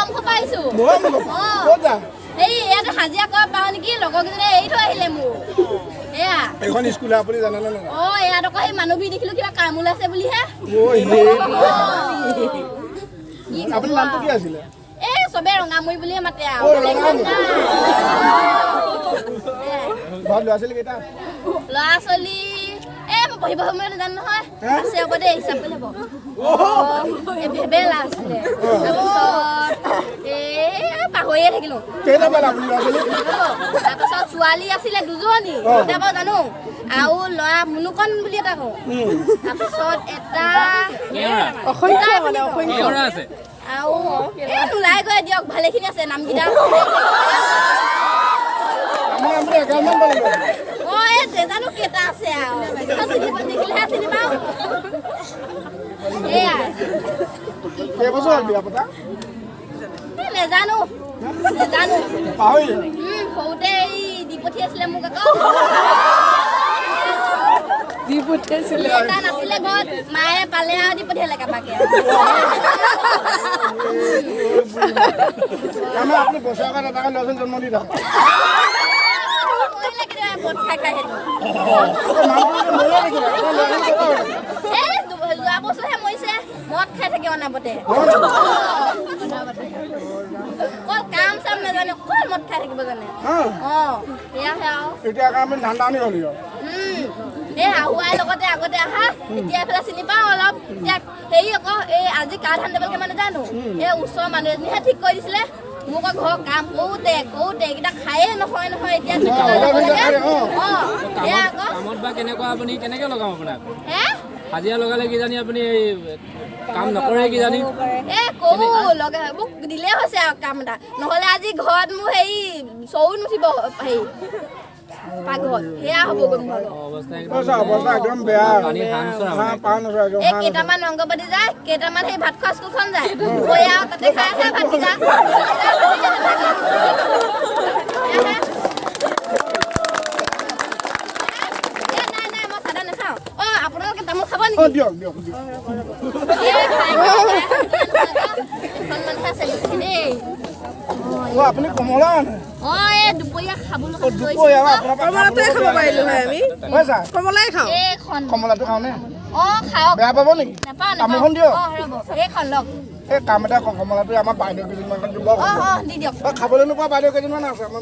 মুখ পাইছো ক'ত যা এই ইয়াতে হাজিৰা কৰা পাওঁ নেকি লগৰকেইজনে এৰি থৈ আহিলে মোক এয়া এইখন স্কুল আপুনি জানেনে নাই ইয়াত আকৌ সেই মানুহবি দেখিলো কিবা কাম ওলাইছে বুলিহে আপুনি নামটো কি আছিলে এই চবে ৰঙামুৰি বুলিয়ে মাতে আৰু ঘৰত ল'ৰা ছোৱালী কেইটা ল'ৰা ছোৱালী মই পঢ়িব সময় নাজানো নহয় আছে হ'ব দে হিচাপ কৰি ল'ব ভেবেলা আছিলে তাৰপিছত পাহৰিয়ে থাকিলো তাৰপিছত ছোৱালী আছিলে দুজনী এতিয়া বাৰু জানো আৰু ল'ৰা মুনুকণ বুলি এটা কওঁ তাৰপিছত এটা আৰু নোলাই গৈ দিয়ক ভালেখিনি আছে নামকেইটা জানো কেইটা আছে আৰু দেখিলেহে চিনি পাওঁ নেজানো সৰুতে দি পঠিয়াইছিলে মোক আকৌ দি পঠিয়াইছিলে এটা নাছিলে ঘৰত মায়ে পালে আৰু দি পঠিয়ালে কাবাকে আপুনি বছৰেকত এটা ল'ৰা জন্ম দি থাকে মদ খাই খাই যোৱা বছৰহে মৰিছে মদ খাই থাকে অনাবতে কল কাম চাম নাজানে কল মদ খাই থাকিব জানে সেয়াহে আৰু এতিয়া আমি ধান্দা আনি হ'ল এই আহুৱাই লগতে আগতে আহা এতিয়া এইফালে চিনি পাওঁ অলপ এতিয়া হেৰি আকৌ এই আজি কাৰ ধান দেৱালকে মানে জানো এই ওচৰৰ মানুহ এজনীহে ঠিক কৰি দিছিলে মোক ঘৰৰ কাম কৰোঁতে এইকেইটা খায়ে নহয় এতিয়া কামত বা কেনেকুৱা আপুনি কেনেকৈ লগাম আপোনাক হাজিৰা লগালে কিজানি আপুনি কাম নকৰে কিজানি মোক দিলে হৈছে আৰু কাম এটা নহ'লে আজি ঘৰত মোৰ হেৰি চৌ নুঠিব হেৰি পাকঘৰত সেয়া হ'ব কেইটামান অংগবাদী যায় কেইটামান সেই ভাত খোৱা স্কুলখন যায় তাতে খাই আছে ভাতকেইটা নাই মই চাদা নাখাওঁ আপোনালোকে তামোল খাব নেকি দেই আপুনি কমলা দুপৰীয়া খাবলৈ কমলাই খাওঁ কমলাটো খাওঁ নে খাওক বেয়া পাব নেকি তামোলখন দিয়ক এইখন লওক এই কাম এটা কমলাটো আমাৰ বাইদেউ কেইজনমান দিব দি দিয়ক খাবলৈ নোপোৱা বাইদেউ কেইজনমান আছে আমাৰ